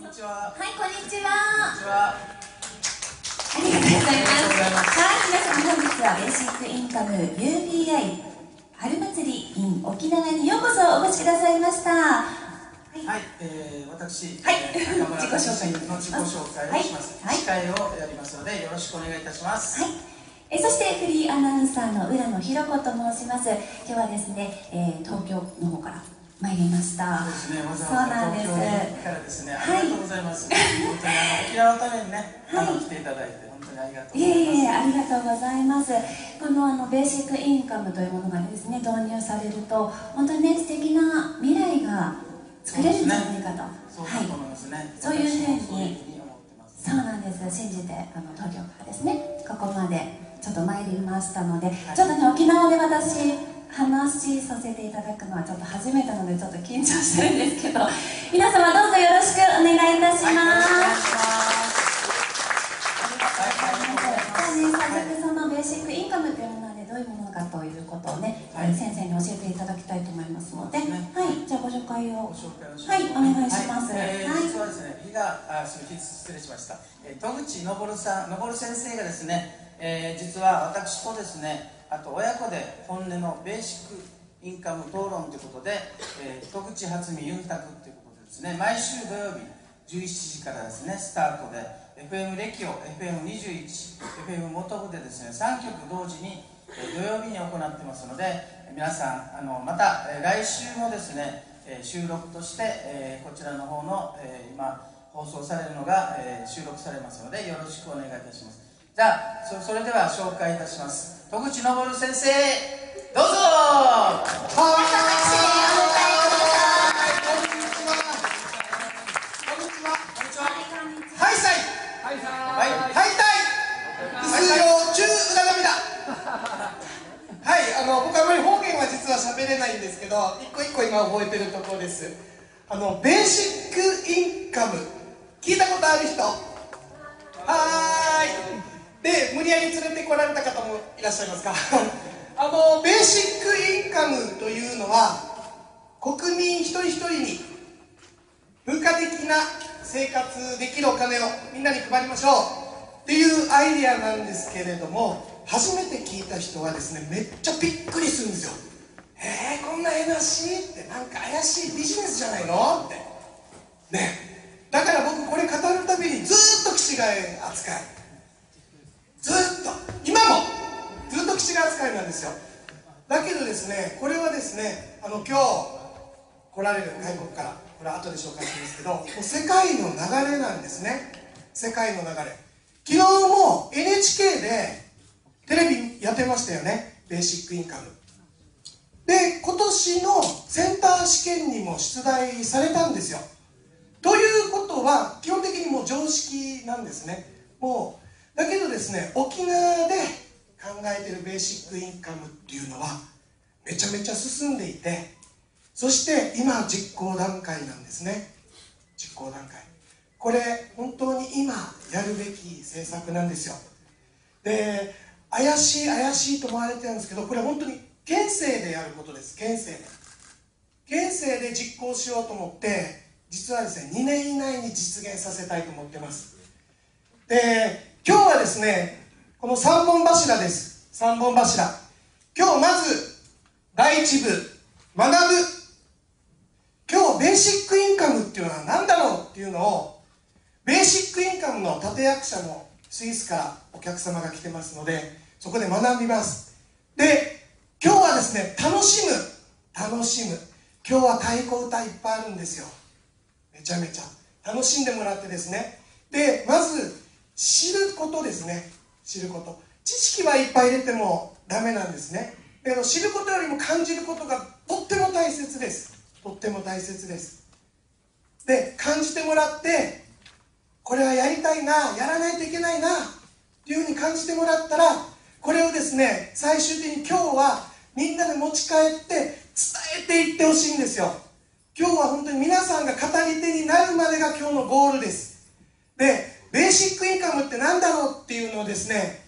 にちは。はい、こんにちは。こんにちは。ありがとうございます。はい、皆さん本日はベーシックインカム UBI 春祭り in 沖縄にようこそお越しくださいました。はい、私、はい、自己紹介の自己紹介をします。はい、司会をやりますのでよろしくお願いいたします。はい。そしてフリーアナウンサーの浦野ひろ子と申します。今日はですね、東京の方から参りました。そうですね、わざわざ東京からですね、ありがとうございます。本当に沖縄のためにね、来ていただいて本当にありがとうございます。ありがとうございます。このベーシックインカムというものがですね、導入されると本当にね、素敵な未来が作れるんじゃないかと、そういうふうに、そうなんです、信じて東京からですね、ここまでちょっと参りましたので、ちょっとね、沖縄で私話させていただくのはちょっと初めてなのでちょっと緊張してるんですけど、皆様どうぞよろしくお願いいたします。早速そのベーシックインカムというものはね、どういうものかということをね、先生に教えていただきたいと思いますので、はい、じゃあご紹介をお願いします。実はですね、失礼しました。戸口昇先生がですね、実は私とですね、あと親子で本音のベーシックインカム討論ということで、戸口初見ユンタクということでですね、毎週土曜日17時からですね、スタートで FM レキオ、FM21、FM 元部でですね、3曲同時に土曜日に行ってますので、皆さんまた来週もですね、収録として、こちらの方の、今放送されるのが、収録されますのでよろしくお願いいたします。じゃあそれでは紹介いたします。戸口昇先生、どうぞ。僕あまり方言は実は喋れないんですけど、一個一個今覚えてるところです。ベーシックインカム聞いたことある人？はーい。で、無理やり連れてこられた方もいらっしゃいますか？ベーシックインカムというのは、国民一人一人に文化的な生活できるお金をみんなに配りましょうっていうアイディアなんですけれども、初めて聞いた人はですね、めっちゃびっくりするんですよ。こんな話ってなんか怪しいビジネスじゃないのってね。だから僕これ語るたびにずっと気違い扱い、ずっと今もずっと気違い扱いなんですよ。だけどですね、これはですね、今日来られる外国から、これは後で紹介するんですけど、もう世界の流れなんですね。世界の流れ。昨日も NHK でテレビやってましたよね、ベーシックインカムで。今年のセンター試験にも出題されたんですよ。ということは基本的にもう常識なんですね。もうだけどですね、沖縄で考えているベーシックインカムっていうのはめちゃめちゃ進んでいて、そして今実行段階なんですね。実行段階、これ本当に今やるべき政策なんですよ。で、怪しいと思われてるんですけど、これは本当に県政でやることです。県政で実行しようと思って、実はですね、2年以内に実現させたいと思ってます。で、今日はですね、この3本柱です。3本柱。今日まず第1部、学ぶ。今日ベーシックインカムっていうのは何だろうっていうのを、ベーシックインカムの立役者のスイスからお客様が来てますので、そこで学びます。で、今日はですね、楽しむ。今日は太鼓歌いっぱいあるんですよ。めちゃめちゃ楽しんでもらってですね。で、まず知ることですね。知ること。知識はいっぱい入れてもダメなんですね。だけど知ることよりも感じることがとっても大切です。とっても大切です。で、感じてもらって、これはやりたいな、やらないといけないなっていうふうに感じてもらったら、これをですね、最終的に今日はみんなで持ち帰って伝えていってほしいんですよ。今日は本当に皆さんが語り手になるまでが今日のゴールです。で、ベーシックインカムって何だろうっていうのをですね、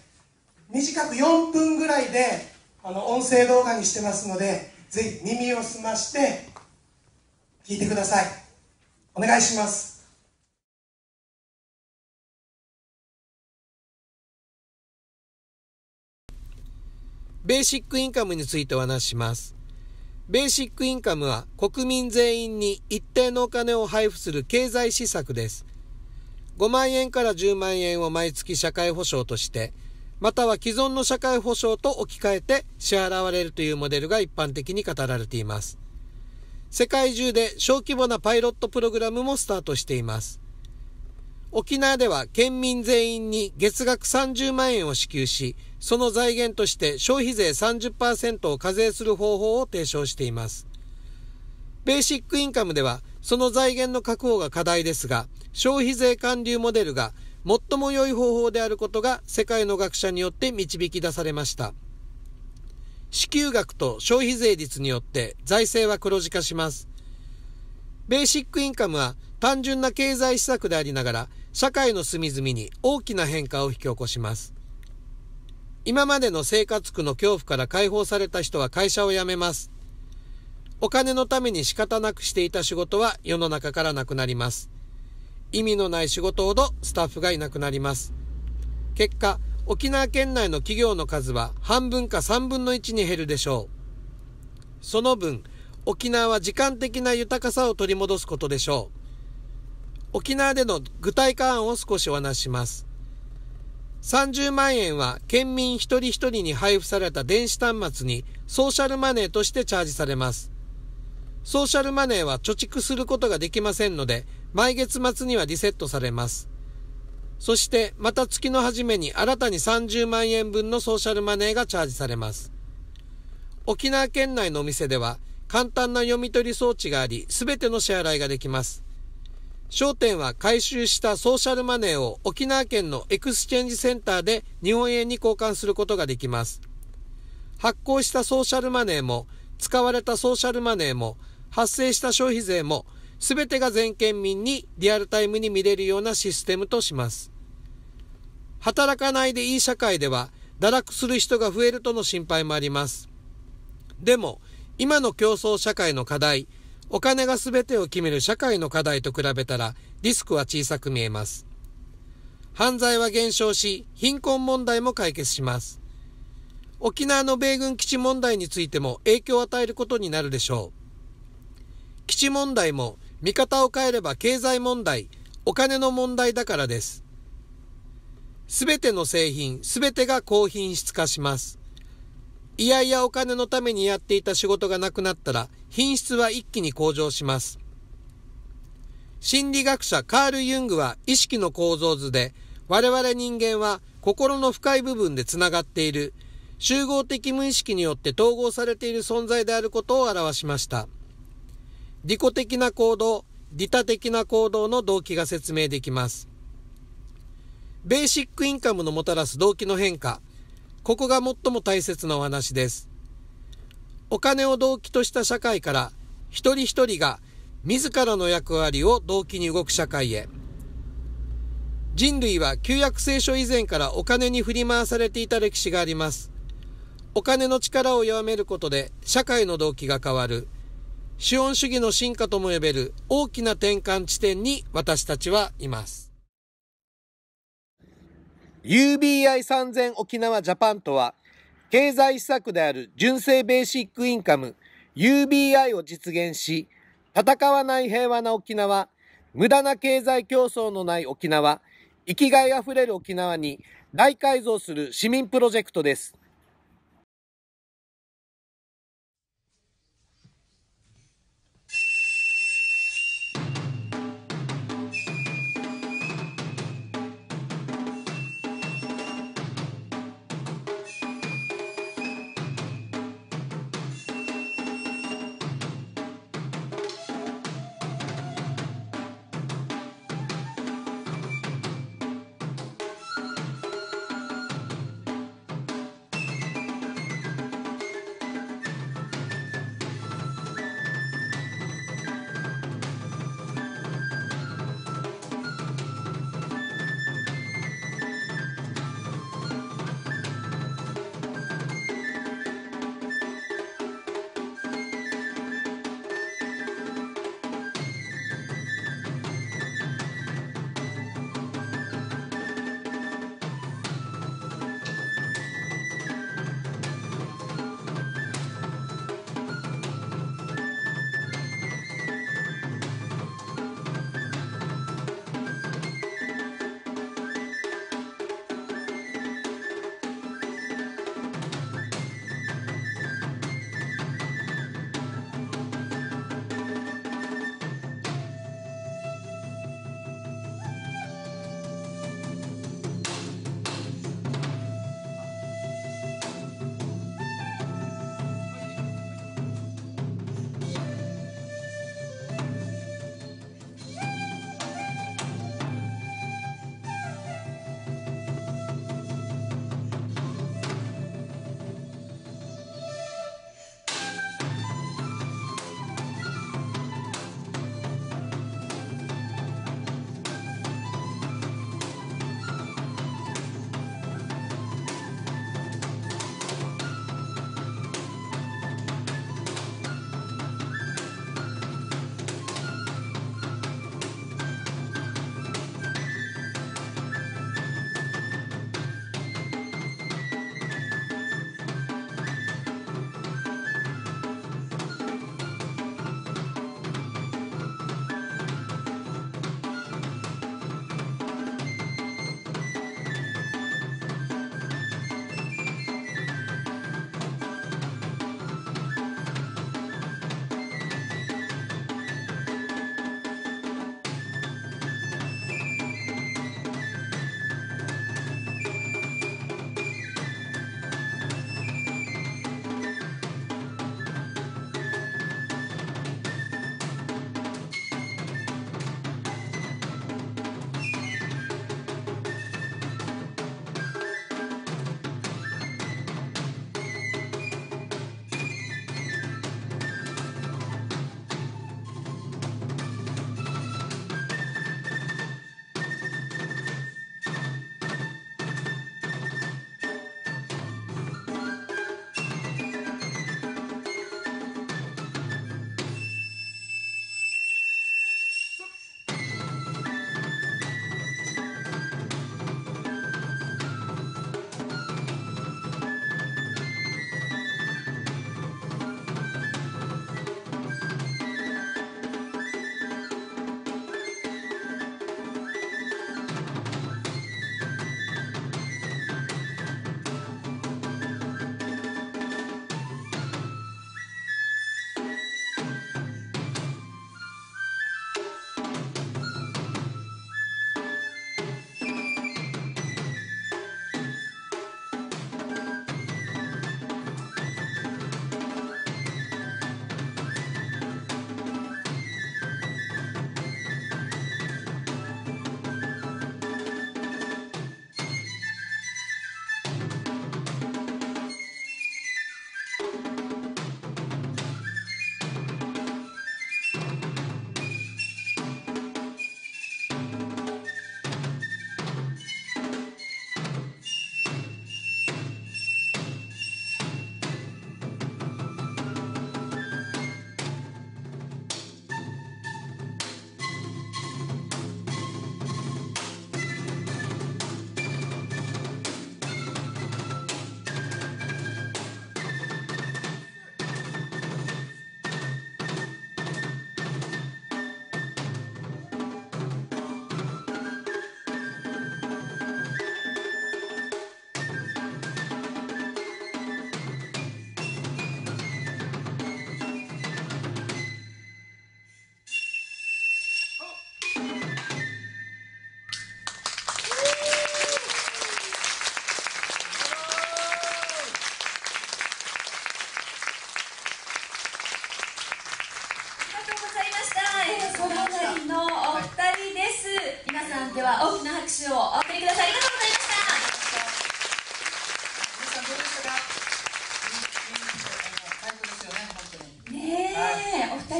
短く4分ぐらいで音声動画にしてますので、ぜひ耳を澄まして聞いてください。お願いします。ベーシックインカムについてお話しします。ベーシックインカムは国民全員に一定のお金を配布する経済施策です。5万円から10万円を毎月社会保障として、または既存の社会保障と置き換えて支払われるというモデルが一般的に語られています。世界中で小規模なパイロットプログラムもスタートしています。沖縄では県民全員に月額30万円を支給し、その財源として消費税 30% を課税する方法を提唱しています。ベーシックインカムではその財源の確保が課題ですが、消費税還流モデルが最も良い方法であることが世界の学者によって導き出されました。支給額と消費税率によって財政は黒字化します。ベーシックインカムは単純な経済施策でありながら、社会の隅々に大きな変化を引き起こします。今までの生活苦の恐怖から解放された人は会社を辞めます。お金のために仕方なくしていた仕事は世の中からなくなります。意味のない仕事ほどスタッフがいなくなります。結果、沖縄県内の企業の数は半分か3分の1に減るでしょう。その分、沖縄は時間的な豊かさを取り戻すことでしょう。沖縄での具体化案を少しお話しします。30万円は県民一人一人に配布された電子端末にソーシャルマネーとしてチャージされます。ソーシャルマネーは貯蓄することができませんので、毎月末にはリセットされます。そしてまた月の初めに新たに30万円分のソーシャルマネーがチャージされます。沖縄県内のお店では簡単な読み取り装置があり、すべての支払いができます。商店は回収したソーシャルマネーを沖縄県のエクスチェンジセンターで日本円に交換することができます。発行したソーシャルマネーも使われたソーシャルマネーも発生した消費税もすべてが全県民にリアルタイムに見れるようなシステムとします。働かないでいい社会では堕落する人が増えるとの心配もあります。でも今の競争社会の課題、お金が全てを決める社会の課題と比べたらリスクは小さく見えます。犯罪は減少し、貧困問題も解決します。沖縄の米軍基地問題についても影響を与えることになるでしょう。基地問題も見方を変えれば経済問題、お金の問題だからです。すべての製品、すべてが高品質化します。いやいやお金のためにやっていた仕事がなくなったら品質は一気に向上します。心理学者カール・ユングは意識の構造図で、我々人間は心の深い部分でつながっている集合的無意識によって統合されている存在であることを表しました。利己的な行動、利他的な行動の動機が説明できます。ベーシックインカムのもたらす動機の変化、ここが最も大切なお話です。お金を動機とした社会から一人一人が自らの役割を動機に動く社会へ。人類は旧約聖書以前からお金に振り回されていた歴史があります。お金の力を弱めることで社会の動機が変わる。資本主義の進化とも呼べる大きな転換地点に私たちはいます。UBI3000 沖縄ジャパンとは、経済施策である純正ベーシックインカム UBI を実現し、戦わない平和な沖縄、無駄な経済競争のない沖縄、生きがいあふれる沖縄に大改造する市民プロジェクトです。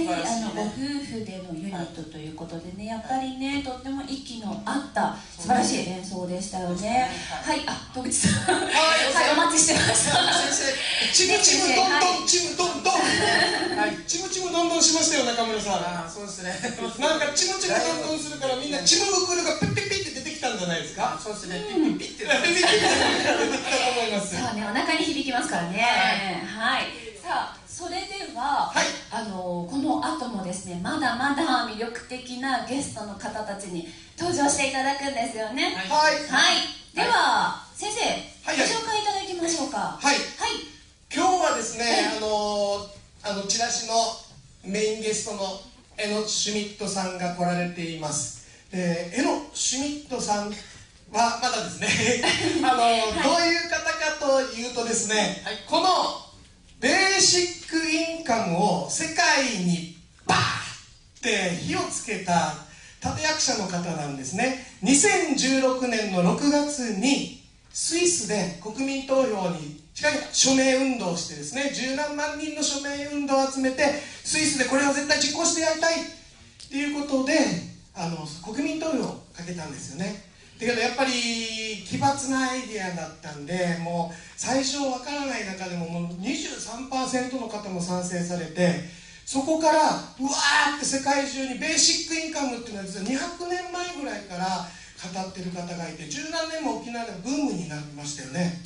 人ご夫婦でのユニットということでね、やっぱりね、とっても息の合った素晴らしい演奏でしたよね。はい、戸口さん、はい、お待ちしてました。チムチムどんどん、チムどんどん、チムチムどんどんしましたよ、中村さん。そうですね。なんかチムチムどんどんするからみんなチムブクルがピッピッピッって出てきたんじゃないですか。そうですね。ピッピッピッって出てきたと思います。そうね、お腹に響きますからね。はい。さあ、それでは、この後もですね、まだまだ魅力的なゲストの方たちに登場していただくんですよね。はい。では、先生、ご紹介いただきましょうか。はい。今日はですね、チラシのメインゲストのエノシュミットさんが来られています。エノシュミットさんはまだですね、どういう方かというとですね、このベーシックインカムを世界にバーって火をつけた立役者の方なんですね。2016年の6月にスイスで国民投票に近い署名運動をしてですね、十何万人の署名運動を集めて、スイスでこれを絶対実行してやりたいっていうことで国民投票をかけたんですよね。だけどやっぱり奇抜なアイデアだったんで、もう最初わからない中でも23% の方も賛成されて、そこからうわーって世界中にベーシックインカムっていうのは実は200年前ぐらいから語ってる方がいて、十何年も沖縄でブームになりましたよね。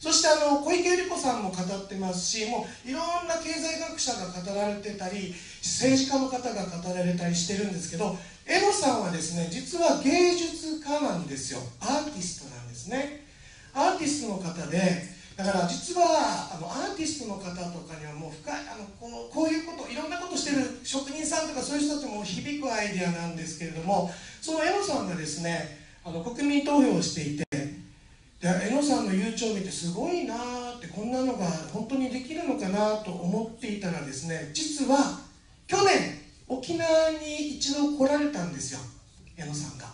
そして小池百合子さんも語ってますし、もういろんな経済学者が語られてたり、政治家の方が語られたりしてるんですけど、エノさんはですね、実は芸術家なんですよ。アーティストなんですね。アーティストの方で、だから実はアーティストの方とかにはもう深いこういうこと、いろんなことしてる職人さんとかそういう人たちも響くアイデアなんですけれども、そのエノさんがですね、国民投票をしていて、エノさんの YouTube を見てすごいなーって、こんなのが本当にできるのかなと思っていたらですね、実は去年沖縄に一度来られたんですよ、エノさんが。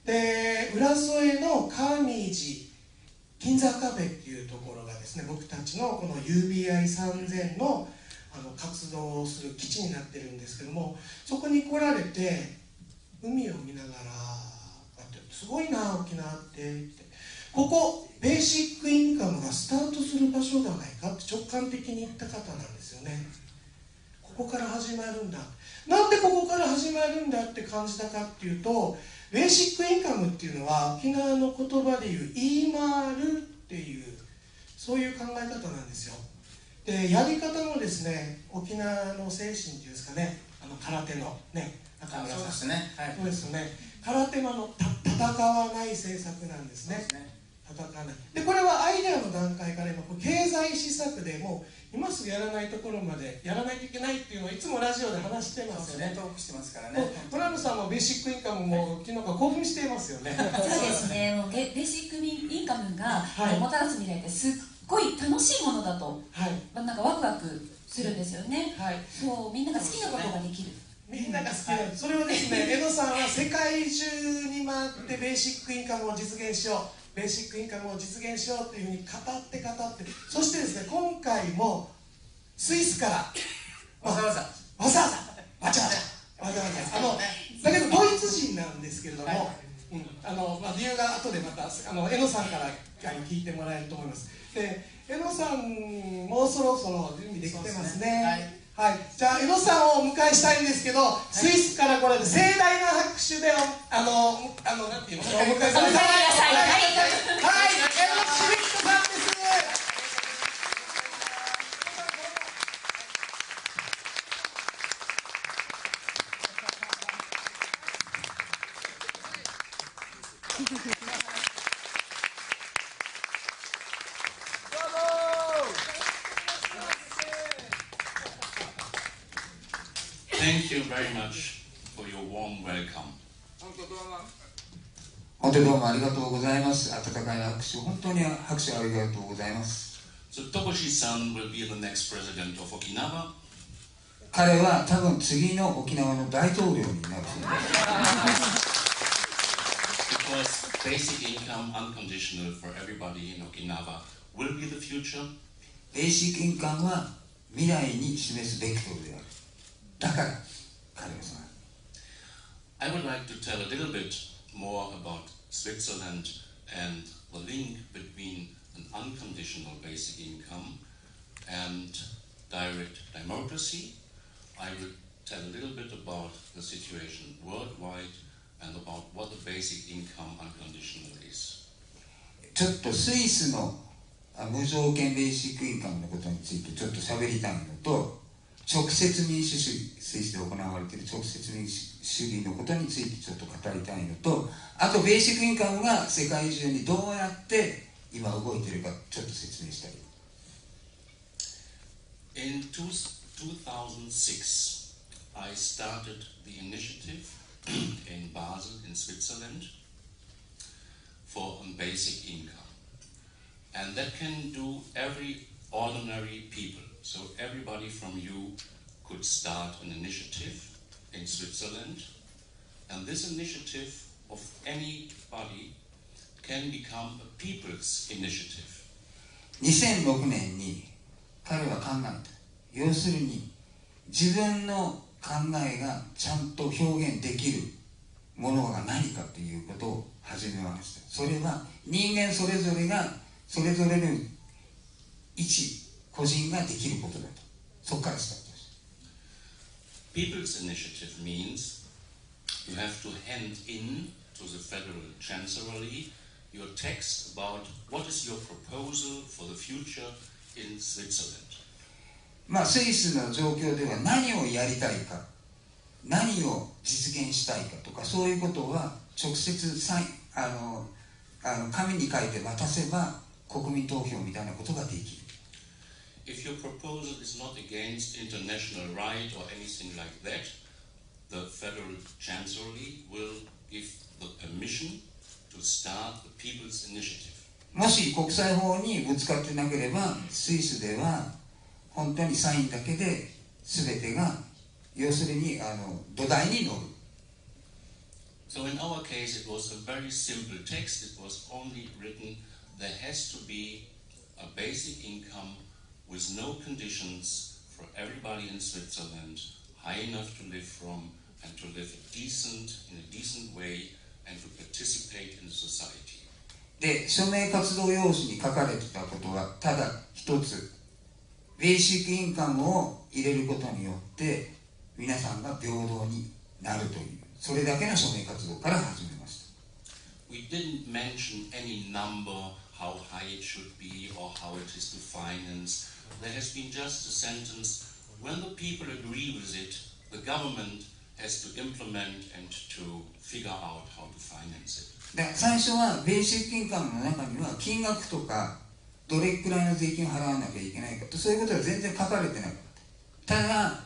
で、浦添のカーミー寺銀座カフェっていうところがですね、僕たちのこの UBI3000 の活動をする基地になってるんですけども、そこに来られて海を見ながら「すごいな沖縄って」って「ここベーシックインカムがスタートする場所じゃないか」って直感的に言った方なんですよね。ここから始まるんだ。なんでここから始まるんだって感じたかっていうと、ベーシックインカムっていうのは沖縄の言葉でいう言い回るっていう、そういう考え方なんですよ。で、やり方もですね、沖縄の精神っていうんですかね、空手のね、中村さん、そうですね、そうですよね。空手の戦わない政策なんですね。戦わない。で、これはアイデアの段階から今経済施策でもう今すぐやらないところまでやらないといけないっていうのをいつもラジオで話してますよね。トークしてますからね。トランプさんもベーシックインカムも昨日から興奮していますよね。そうですね。もうベーシックインカムがもたらす未来ってすっごい楽しいものだと、なんかワクワクするんですよね。そう、みんなが好きなことができる。みんなが好きな、それをですね、エノさんは世界中に回ってベーシックインカムを実現しよう、ベーシックインカムを実現しようというふうに語って、そしてですね、今回もスイスからわざわざだけどドイツ人なんですけれども、理由が後でまたエノさんから聞いてもらえると思います。で、エノさんもうそろそろ準備できてますね。はい、じゃあエノさんをお迎えしたいんですけど、スイスからこれで盛大な拍手でなんていうの、お迎えください。はい、エノ・シュミットさんです。Thank you very much for your warm welcome. 本当にどうもありがとうございます。温かい拍手、本当に拍手ありがとうございます。So Tokushi-san will be the next president of Okinawa. 彼は多分次の沖縄の大統領になるそうです。Because basic income unconditional for everybody in Okinawa will be the future. ベーシックインカムは未来に示すベクトルである。だから彼はそうなの。I would like to tell a little bit more about Switzerland and the link between an unconditional basic income and direct democracy. I will tell a little bit about the situation worldwide and about what the basic income unconditional is. ちょっとスイスの無条件ベーシックインカムのことについてちょっと喋りたいのと、直接民主主義、スイスで行われている直接民主主義のことについてちょっと語りたいのと、あとベーシックインカムが世界中にどうやって今動いているかちょっと説明したい。In 2006, I started the initiative in Basel, in Switzerland, for a basic income. And that can do every ordinary people. So everybody from you could start an initiative in Switzerland. And this initiative of anybody can become a people's initiative. 2006年に彼は考えた。要するに自分の考えがちゃんと表現できるものが何かということを始めました。それは人間それぞれがそれぞれの一個人ができることだと。そこからスタートです。People's initiative means you have to hand in to the Federal Chancellery your text about what is your proposal for the future in Switzerland. スイスの状況では何をやりたいか、何を実現したいかとか、そういうことは直接紙に書いて渡せば国民投票みたいなことができる。If your proposal is not against international right or anything like that, the Federal Chancellery will give the permission to start the People's Initiative. もし国際法にぶつかってなければ、スイスでは本当にサインだけで全てが要するに土台に乗る。So in our case it was a very simple text. It was only written there has to be a basic income with no conditions for everybody in Switzerland, high enough to live from and to live in a decent way and to participate in society. で、署名活動用紙に書かれてたことはただ一つ、ベーシックインカムを入れることによって皆さんが平等になるという、それだけの署名活動から始めました。We didn't mention any number, how high it should be or how it is to finance. There has been just a sentence, when the people agree with it, the government has to implement and to figure out how to finance it. で、最初はベーシックインカムの中には金額とかどれくらいの税金を払わなきゃいけないかと、そういうことは全然書かれてなかった。ただ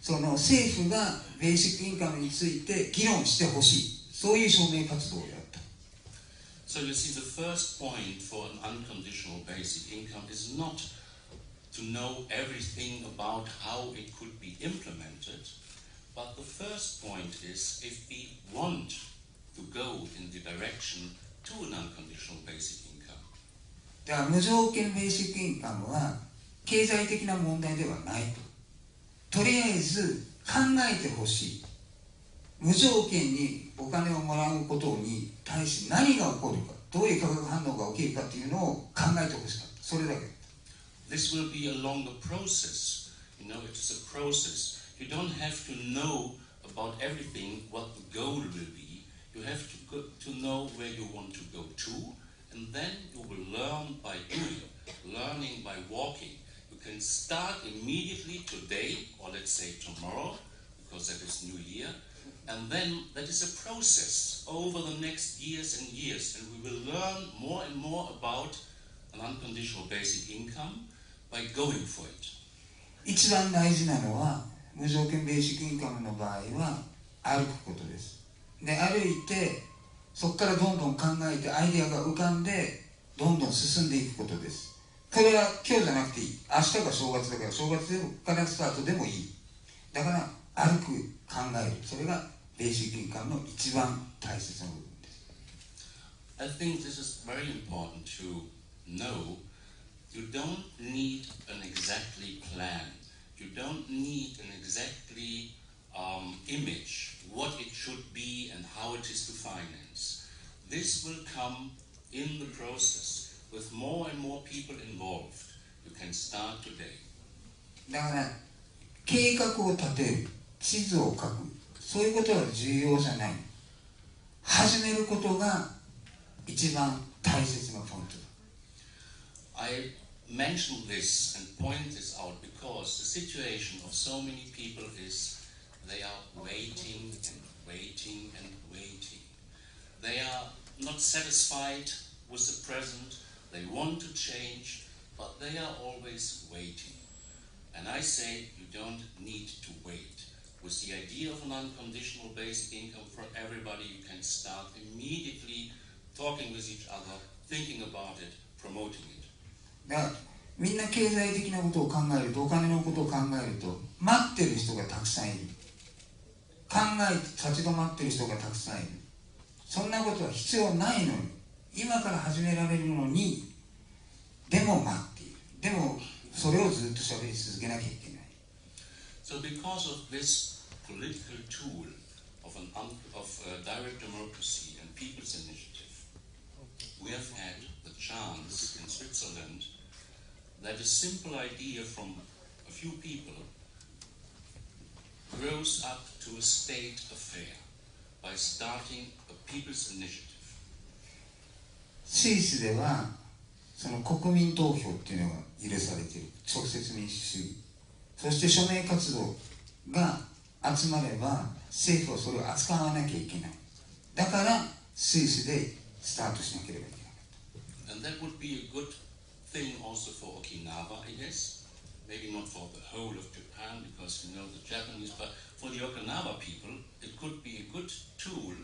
その政府がベーシックインカムについて議論してほしい、そういう署名活動をやった。So you see, the first point for an unconditional basic income is not to know everything about how it could be implemented, but the first point is if we want to go in the direction to an unconditional basic income. だから無条件ベーシックインカムは経済的な問題ではないと。とりあえず考えてほしい。無条件にお金をもらうことに対して何が起こるか、どういう化学反応が起きるかというのを考えてほしかった。それだけ。This will be a longer process. You know, it's a process. You don't have to know about everything, what the goal will be. You have to know where you want to go to, and then you will learn by doing, learning by walking. You can start immediately today, or let's say tomorrow, because that is New Year, and then that is a process over the next years and years, and we will learn more and more about an unconditional basic income by going for it. 一番大事なのは無条件ベーシックインカムの場合は歩くことです。で、歩いてそこからどんどん考えてアイデアが浮かんでどんどん進んでいくことです。これは今日じゃなくていい。明日が正月だから正月からスタートでもいい。だから歩く、考える、それがベーシックインカムの一番大切な部分です。I think this is very important to know. You don't need an exactly plan. You don't need an exactly image, what it should be and how it is to finance. This will come in the process with more and more people involved. You can start today. だから計画を立てる、地図を書く、そういうことは重要じゃない。始めることが一番大切なポイントだ。I mention this and point this out because the situation of so many people is they are waiting and waiting and waiting. They are not satisfied with the present. They want to change, but they are always waiting. And I say you don't need to wait. With the idea of an unconditional basic income for everybody, you can start immediately talking with each other, thinking about it, promoting it. だからみんな経済的なことを考えると、お金のことを考えると、待ってる人がたくさんいる。考えて立ち止まってる人がたくさんいる。そんなことは必要ないのに、今から始められるのに、でも待っている。でもそれをずっと喋り続けなきゃいけない。So because of this political tool of direct democracy and people's initiative, we have had the chance in Switzerland that a simple idea from a few people grows up to a state affair by starting a people's initiative. スイスではその国民投票っていうのが許されている。直接民主主義。そして署名活動が集まれば政府はそれを扱わなきゃいけない。だからスイスでスタートしなければいけなかった。And that would be a good thing also for Okinawa, I guess. Maybe not for the whole of Japan, because you know the Japanese, but for the Okinawa people, it could be a good tool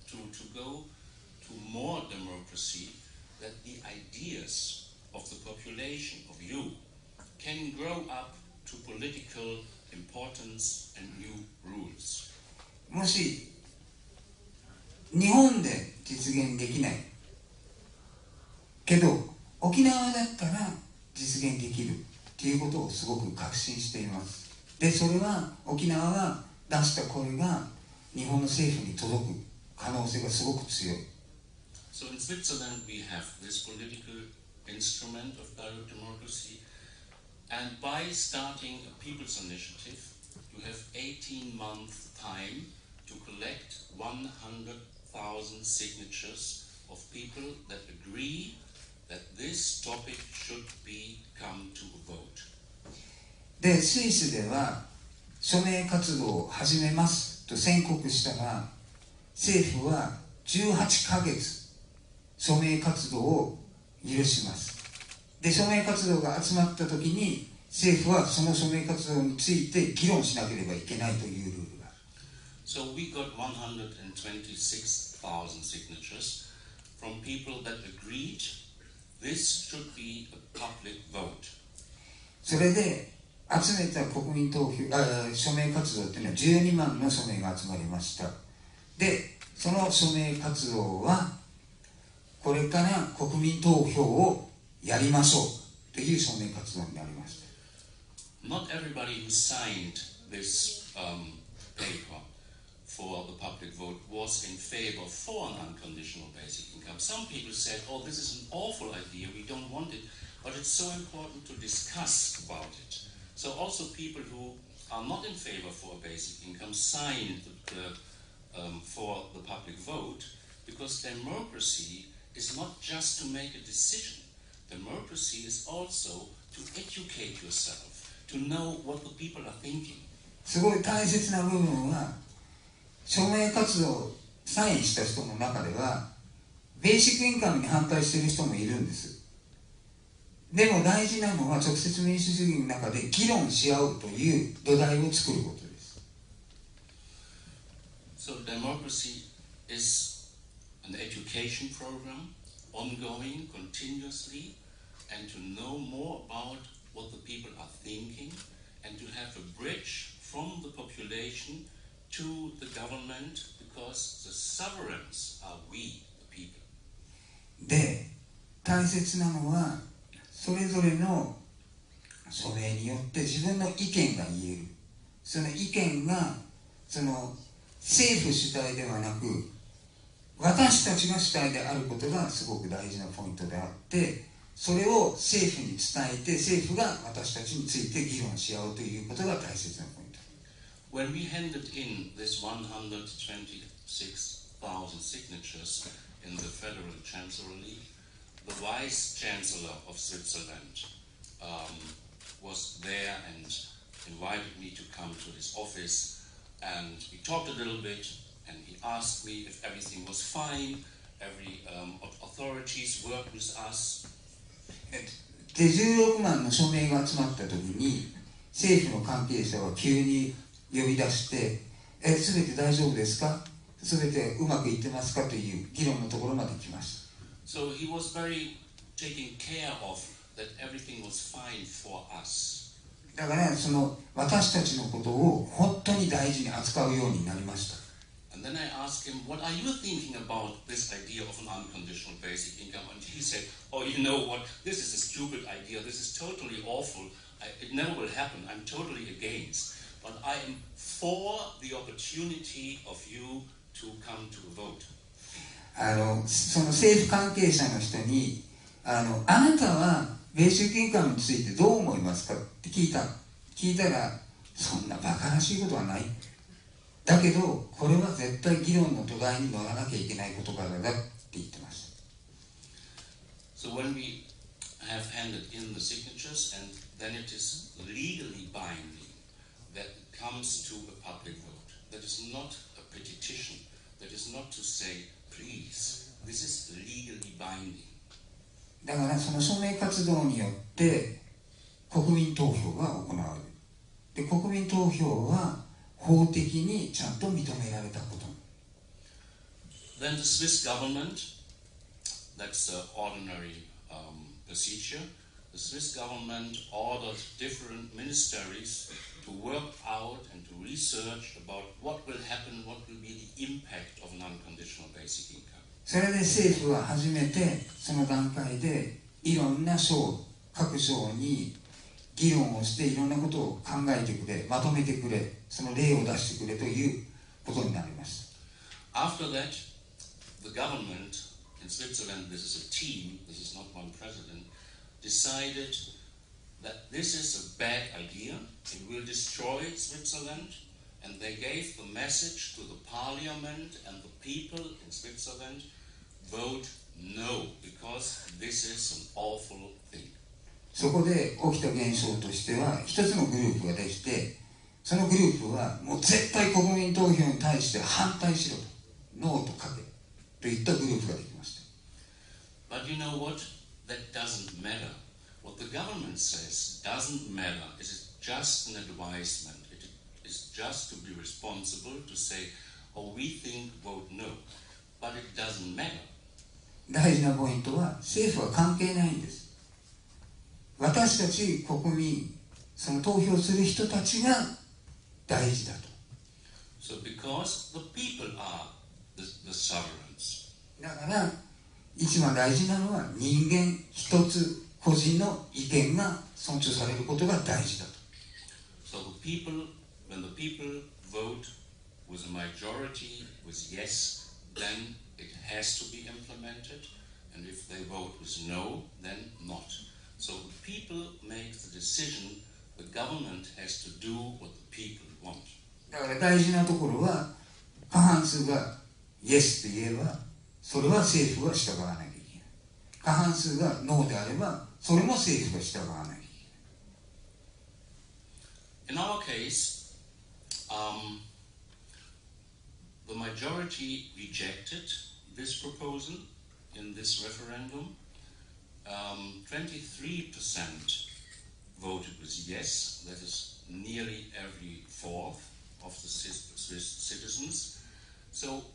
to go to more democracy, that the ideas of the population, of you, can grow up to political importance and new rules. もし日本で実現できないけど沖縄だったら実現できるっていうことをすごく確信しています。でそれは沖縄が出した声が日本の政府に届く可能性がすごく強い。So in Switzerland we have this political instrument of direct democracy, and by starting a people's initiative you have 18-month time to collect 100,000 signatures of people that agree that this topic should come to a vote. でスイスでは署名活動を始めますと宣告したら政府は18ヶ月署名活動を許します。で署名活動が集まった時に政府はその署名活動について議論しなければいけないというルールがある。So we got 126,000 signatures from people that agreed this should be a public vote. それで集めた国民投票署名活動っていうのは12万の署名が集まりました。でその署名活動はこれから国民投票をやりましょうという署名活動になりました。Not everybody who signed this paper for the public vote was in favor for an unconditional basic income. Some people said, oh, this is an awful idea, we don't want it, but it's so important to discuss about it. So also people who are not in favor for a basic income signed for the public vote, because democracy is not just to make a decision. Democracy is also to educate yourself, to know what the people are thinking. すごい大切な部分は署名活動サインした人の中ではベーシックインカムに反対している人もいるんです。でも大事なのは直接民主主義の中で議論し合うという土台を作ることです。So democracy is an education program, ongoing, continuously, and to know more about what the people are thinking, and to have a bridge from the population to the government, because the sovereigns are we, the people. で、大切なのはそれぞれの署名によって自分の意見が言える。その意見がその政府主体ではなく私たちが主体であることがすごく大事なポイントであって、それを政府に伝えて政府が私たちについて議論し合うということが大切なポイント。 When we handed in this 126,000 signatures in the Federal Chancellery, the Vice Chancellor of Switzerland was there and invited me to come to his office, and we talked a little bit, and he asked me if everything was fine, every authorities worked with us. で16万の署名が集まった時に政府の関係者は急に呼び出して「全て大丈夫ですか？全てうまくいってますか？」という議論のところまで来ました。 So he was very taking care of that everything was fine for us. だからその私たちのことを本当に大事に扱うようになりました。 And then I asked him, what are you thinking about this idea of an unconditional basic income? And he said, oh, you know what, this is a stupid idea, this is totally awful, it never will happen, I'm totally against. But I am for the opportunity of you to come to a vote. その政府関係者の人にあなたはベーシックインカムについてどう思いますかって聞いたら、そんなバカらしいことはない、だけどこれは絶対議論の土台に乗らなきゃいけない事柄だって言ってました。 So when we have handed in the signatures and then it is legally binding, that comes to a public vote. That is not a petition. That is not to say, please, this is legally binding. だからその署名活動によって国民投票が行われる。で、国民投票は法的にちゃんと認められたこと。 Then the Swiss government, that's the ordinary procedure. The Swiss government ordered different ministries to work out and to research about what will happen, what will be the impact of an unconditional basic income. それで政府は初めてその段階でいろんな省、各省に議論をしていろんなことを考えてくれ、まとめてくれ、その例を出してくれということになります。 After that, the government in Switzerland, this is a team, this is not one president, decided that this is a bad idea, it will destroy Switzerland, and they gave the message to the parliament and the people in Switzerland, vote no, because this is an awful thing. そこで起きた現象としては一つのグループができて、そのグループはもう絶対国民投票に対して反対しろと、ノーと書けといったグループができました。 But you know what? That doesn't matter. What the government says doesn't matter. It is just an advisement. It is just to be responsible to say, oh, we think vote no. But it doesn't matter. 大事なポイントは政府は関係ないんです。私たち国民、その投票する人たちが大事だと。 So because the people are the sovereigns. だから一番大事なのは人間一つ個人の意見が尊重されることが大事だと。 So the people, when the people vote with a majority, with yes, then it has to be implemented. And if they vote with no, then not. So the people make the decision. The government has to do what the people want. だから大事なところは過半数がイエスと言えばそれは政府は従わなきゃいけない。過半数がノーであればそれも政府が従わなきゃいけない。 In our case, the majority rejected this proposal in this referendum. 23% voted with yes, that is nearly every fourth of the Swiss citizens. So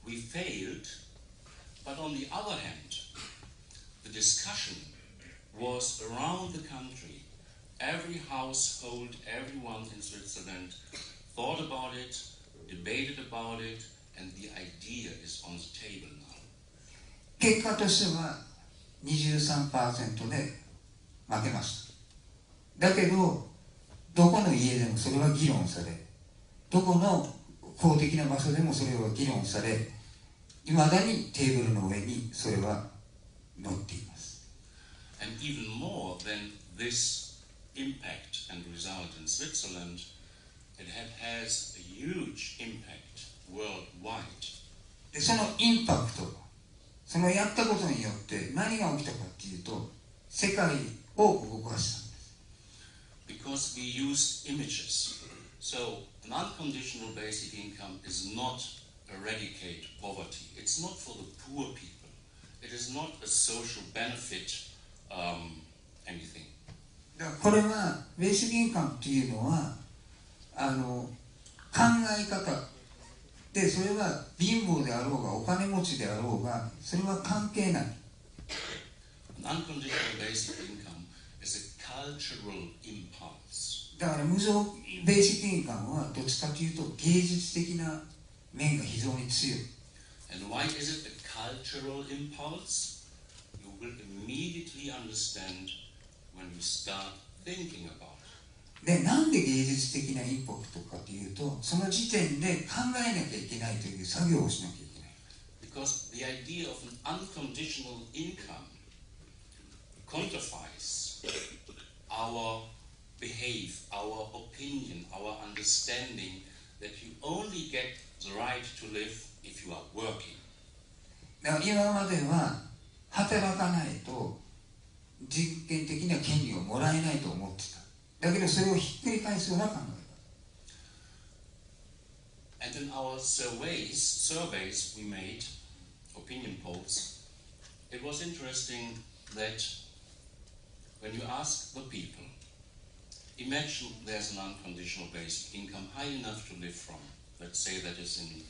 we failed, but on the other hand, the discussion was around the country. Every household, everyone in Switzerland thought about it, debated about it, and the idea is on the table now. 結果としては 23% で負けました。だけどどこの家でもそれは議論され、どこの公的な場所でもそれは議論され、いまだにテーブルの上にそれは載っています。And even more than this impact and result in Switzerland, it has a huge impact worldwide. でそのインパクト、そのやったことによって何が起きたかっていうと、世界を動かしたんです。Because we used images. So an unconditional basic income is not eradicate poverty. It's not for the poor people. It is not a social benefit, anything. だからこれはベーシックインカムっていうのは考え方で、それは貧乏であろうがお金持ちであろうがそれは関係ない。An unconditional basic income is a cultural impulse. だから無償ベーシックインカムはどっちかというと芸術的な面が非常に強い。And why is it a cultural impulse? You will immediately understand when you start thinking about it. で、なんで芸術的なインパクトかというと、その時点で考えなきゃいけないという作業をしなきゃいけない。Because the idea of an unconditional income quantifies our behave, our opinion, our understanding that you only get the right to live if you are working. だから今までは働かないと人権的な権利をもらえないと思ってた。だけどそれをひっくり返すような考え方。And in our surveys we made, opinion polls, it was interesting that when you ask the people, imagine there's an unconditional basic income high enough to live from. Let's say that is in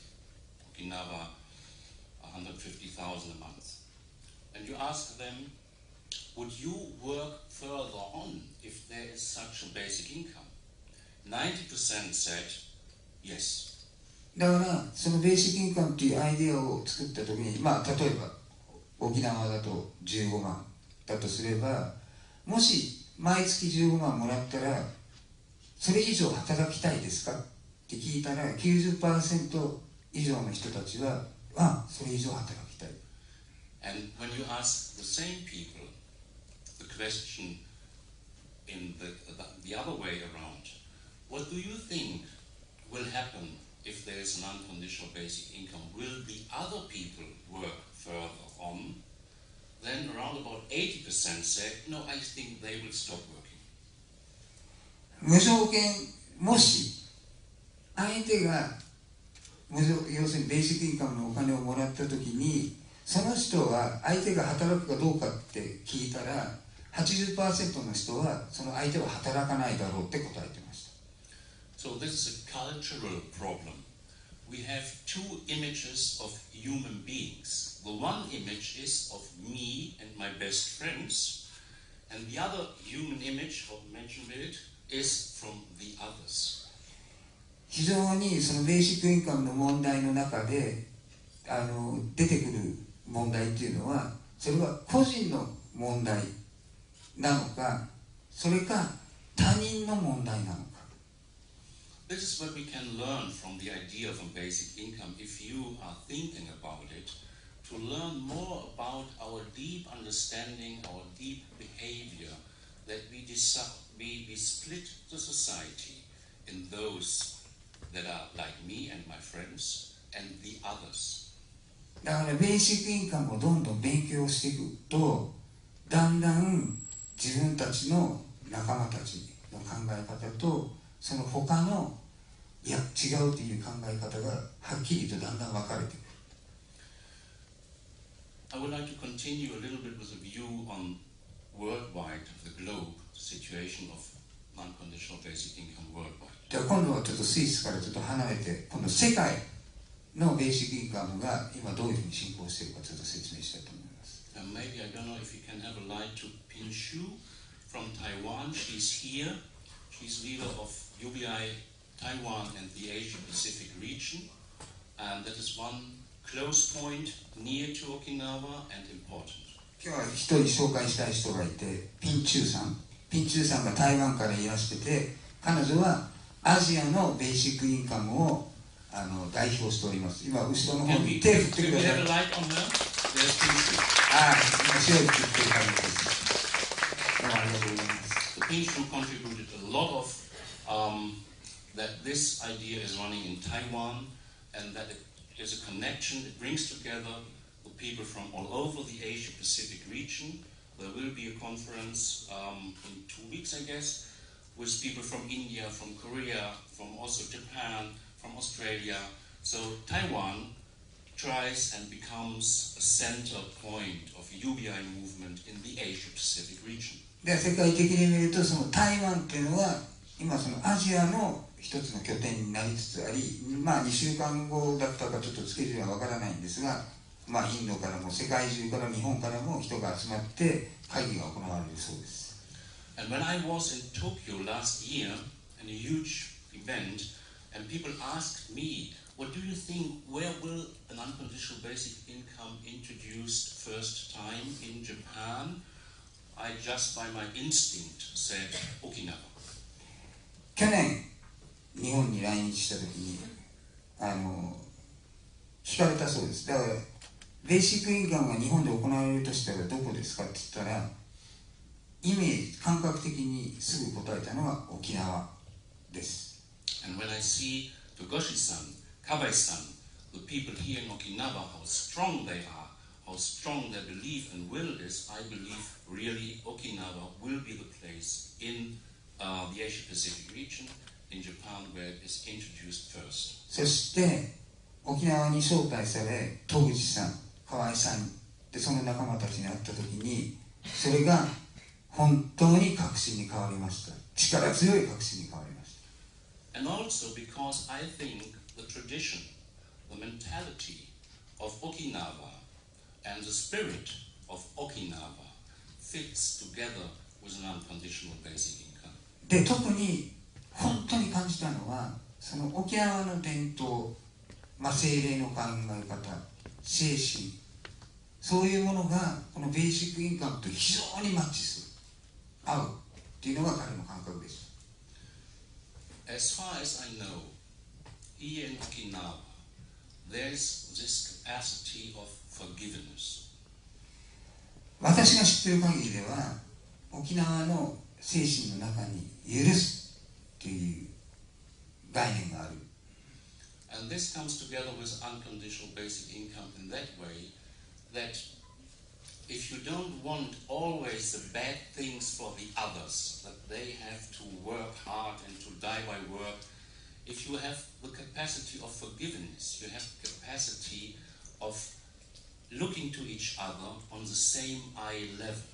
Okinawa 150,000 a month. And you ask them, would you work further on if there is such a basic income? 90% said yes. だからそのベーシックインカムっていうアイデアを作った時に、例えば沖縄だと15万だとすれば、もし毎月15万もらったらそれ以上働きたいですかって聞いたら 90% 以上の人たちはそれ以上働きたい。 And when you ask the same people the question in the other way around, what do you think will happen if there is an unconditional basic income? Will the other people work further on? Then around about 80% said, no, I think they will stop working. 無条件、もし相手が要するにベーシックインカムのお金をもらった時に、その人は相手が働くかどうかって聞いたら 80% の人はその相手は働かないだろうって答えてました。 So this is a cultural problem. We have two images of human beings. The one image is of me and my best friends, and the other human image, or mentioned it, is from the others. 非常にそのベーシックインカムの問題の中で出てくる問題っていうのは、それは個人の問題なのか、それか他人の問題なのか。This is what we can learn from the idea of a basic income if you are thinking about it, to learn more about our deep understanding, our deep behavior, that we split the society in those that are like me and my friends and the others. だからベーシックインカムをどんどん勉強していくと、だんだん自分たちの仲間たちの考え方とその他の違うという考え方がはっきりとだんだん分かれていく。 I would like to continue a little bit with a view on worldwide, the globe, the situation of unconditional basic income worldwide. じゃあ今度はちょっとスイスからちょっと離れて、今度世界のベーシックインカムが今どういうふうに進行しているかちょっと説明したいと思います。Maybe I don't know if you can have a light to Pinshu from Taiwan. She's here. She's leader of UBI Taiwan and the Asia Pacific region, and that is one close point near to Okinawa and important. 今日は一人紹介したい人がいて、ピンチューさん。ピンチューさんが台湾からいらしてて、彼女はアジアのベーシックインカムを代表しております。今後ろの方に手振ってください。はい、今白い服着てる感じです。どうもありがとうございます。The Pinch contributed a lot of that this idea is running in Taiwan, and that it is a connection. It brings together the people from all over the Asia-Pacific region. There will be a conference in 2 weeks, I guess, with people from India, from Korea, from also Japan, from Australia. So Taiwan tries and becomes a center point of UBI movement in the Asia-Pacific region. で、世界的に見ると、その台湾っていうのは今そのアジアの一つの拠点になりつつあり、まあ2週間後だったかちょっとスケジュールはわからないんですが、まあインドからも世界中から日本からも人が集まって会議が行われるそうです。And when I was in Tokyo last year in a huge event, and people asked me, what do you think, where will an unconditional basic income introduced first time in Japan? I just by my instinct said Okinawa. 去年日本に来日した時に聞かれたそうです。だからベーシックインカムが日本で行われるとしたらどこですかって言ったら、イメージ感覚的にすぐ答えたのは沖縄です。And when I see Togoshi-san, Kabai-san, the people here in Okinawa, how strong they are, how strong their belief and will is, I believe really Okinawa will be the place in the Asia-Pacific region, in Japan, where it is introduced first. そして沖縄に招待され、戸口さん、河合さんでその仲間たちに会った時に、それが本当に確信に変わりました。力強い確信に変わりました。And also because I think the tradition, the mentality of Okinawa and the spirit of Okinawa fits together with an unconditional basic income. で、特に本当に感じたのは、その沖縄の伝統、精霊の考え方、精神、そういうものがこのベーシックインカムと非常にマッチする、合うっていうのが彼の感覚です。As far as I know, here in Okinawa, there's this capacity of forgiveness. 私が知っている限りでは、沖縄の精神の中に許すという概念がある。And this comes together with unconditional basic income in that way that if you don't want always the bad things for the others, that they have to work hard and to die by work, if you have the capacity of forgiveness, you have the capacity of looking to each other on the same eye level.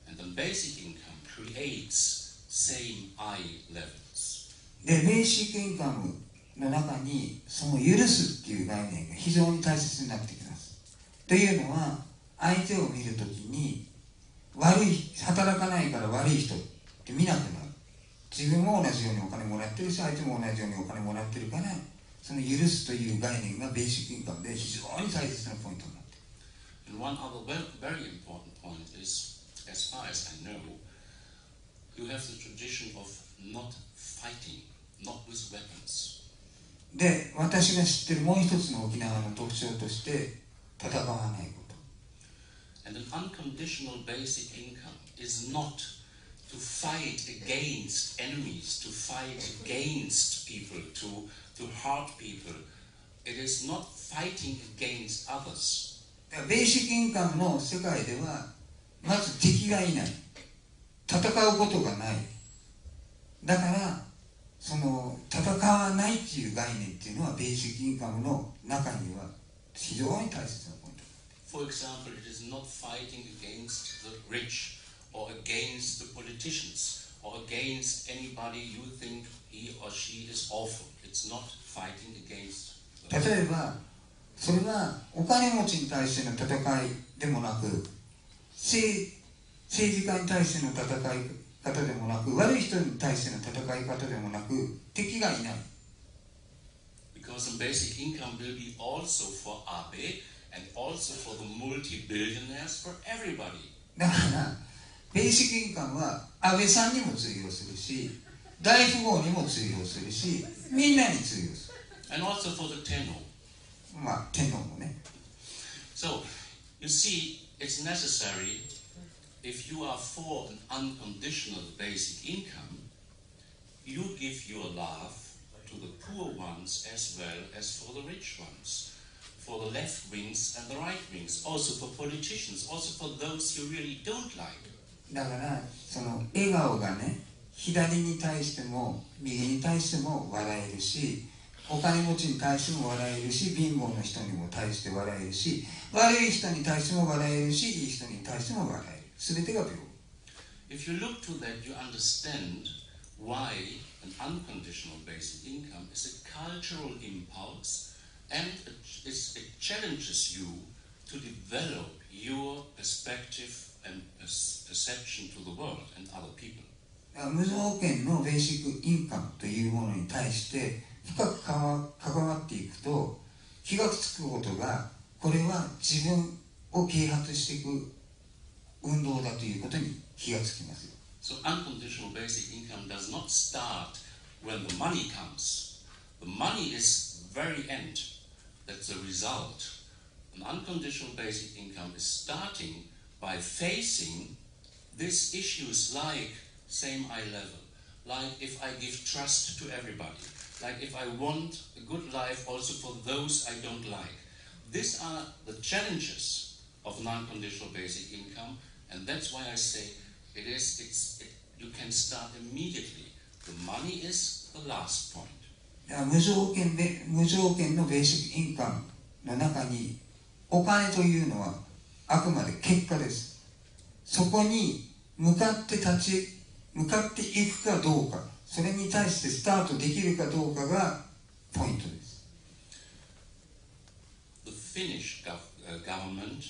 And then basic income creates same eye levels. で、ベーシックインカムの中にその許すっていう概念が非常に大切になってきます。というのは、相手を見るときに働かないから悪い人って見なくなる。自分も同じようにお金もらってるし、相手も同じようにお金もらってるから、その許すという概念がベーシックインカムで非常に大切なポイントになっている。And one other very important point is, as far as I know, you have the tradition of not fighting, not with weapons. で、私が知っているもう一つの沖縄の特徴として戦わないこと。And an unconditional basic income is not to fight against enemies, to fight against people, to hurt people. It is not fighting against others. ベーシックインカムの世界ではまず敵がいない、戦うことがない。だからその戦わないっていう概念っていうのはベーシックインカムの中には非常に大切なポイント。For example, it is not fighting against the rich or against the politicians or against anybody you think he or she is awful. It's not fighting against them. 例えばそれはお金持ちに対しての戦いでもなく、政治家に対しての戦い方でもなく、悪い人に対しての戦い方でもなく、敵がいない。Because the basic income will be also for Abe and also for the multi-billionaires, for everybody. だからベーシックインカムは安倍さんにも通用するし、大富豪にも通用するし、みんなに通用する。And also for the tenor. まあ天皇もね。So, you see, it's necessary, if you are for an unconditional basic income, you give your love to the poor ones as well as for the rich ones, for the left wings and the right wings, also for politicians, also for those you really don't like. だからその笑顔がね、左に対しても右に対しても笑えるし、お金持ちに対しても笑えるし、貧乏の人にも対して笑えるし、悪い人に対しても笑えるし、いい人に対しても笑える。すべてが平等。If you look to that, you understand why an unconditional basic income is a cultural impulse and it challenges you to develop your perspective and perception to the world and other people. 無条件のベーシックインカムというものに対して深く関わっていくと気がつくことが、これは自分を啓発していく運動だということに気がつきますよ。So unconditional basic income does not start when the money comes. The money is very end. That's the result. An unconditional basic income is starting by facing these issues like same eye level, like if I give trust to everybody, like if I want a good life also for those I don't like. These are the challenges of an unconditional basic income, and that's why I say you can start immediately. The money is the last point. 無条件のベーシックインカムの中にお金というのはあくまで結果です。そこに向かっていくかどうか、それに対してスタートできるかどうかがポイントです。The Finnish government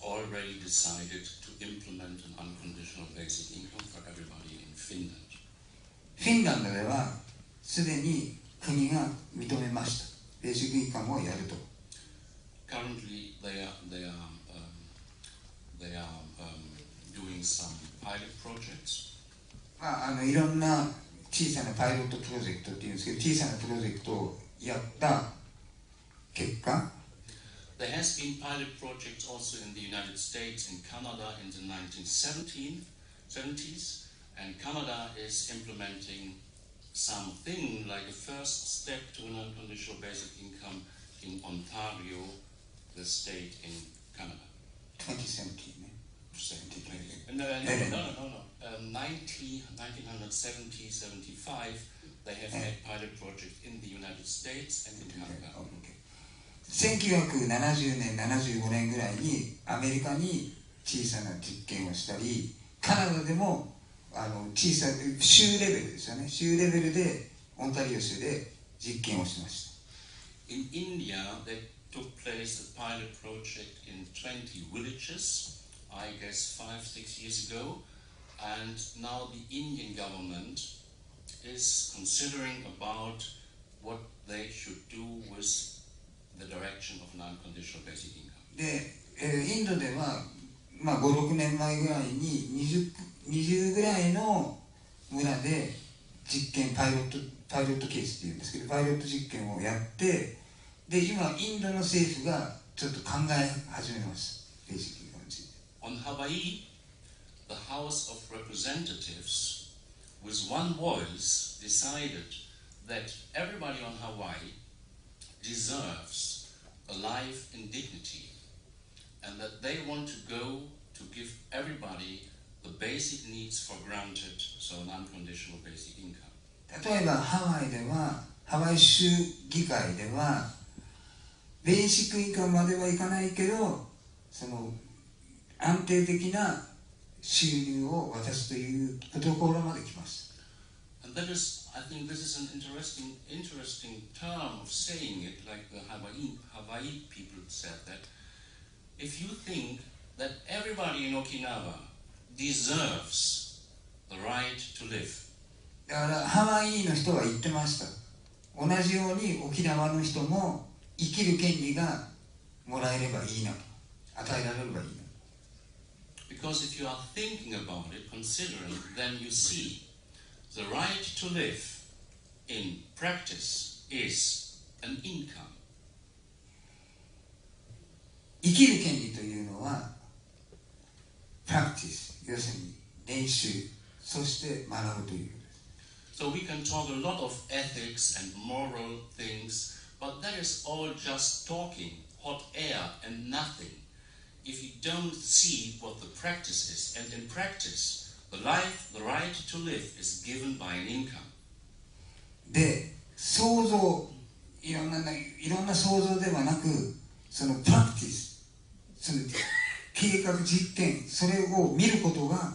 already decided to implement an unconditional basic income for everybody in Finland. フィンランドではすでに国が認めました。ベーシックインカムをやると。Currently, they are doing some pilot projects. いろんな小さなパイロットプロジェクトっていうんですけど、小さなプロジェクトをやった結果、There has been pilot projects also in the United States and Canada in the 1970s, and Canada is implementing something like a first step to an unconditional basic income in Ontario, the state in Canada. 2017ね。No. 1970, 75, they have had pilot projects in the United States and in Canada. 1970年、75年ぐらいにアメリカに小さな実験をしたり、カナダでも小さな州レベルですよね。州レベルでオンタリオ州で実験をしました。In India, they took place a pilot project in 20 villages, I guess 5-6 years ago, and now the Indian government is considering about what they should do with the direction of an unconditional basic income. で、インドでは、5、6年前ぐらいに20ぐらいの村でパイロットケースっていうんですけど、パイロット実験をやって、で、今インドの政府がちょっと考え始めます。ベーシックインカムについて。On Hawaii, the House of Representatives, with one voice, decided that everybody on Hawaii deserves a life in dignity, and that they want to go to give everybody the basic needs for granted, so an unconditional basic income. 例えばハワイでは、ハワイ州議会ではベーシックインカムまではいかないけど、その安定的な収入を渡すというところまで来ます。And that is, I think this is an interesting term of saying it, like the Hawaii people said that. If you think that everybody in Okinawa deserves the right to live. だからハワイの人は言ってました。同じように沖縄の人も生きる権利がもらえればいいなと、与えられればいいな。Because if you are thinking about it, considering, then you see the right to live in practice is an income? 生きる権利というのはプラクティス、要するに練習、そして学ぶということです。 So we can talk a lot of ethics and moral things, but that is all just talking, hot air and nothing. If you don't see what the practice is, and in practice, the right to live is given by an income. で、想像、いろんな想像ではなく、そのプラクティス、その計画実験、それを見ることが、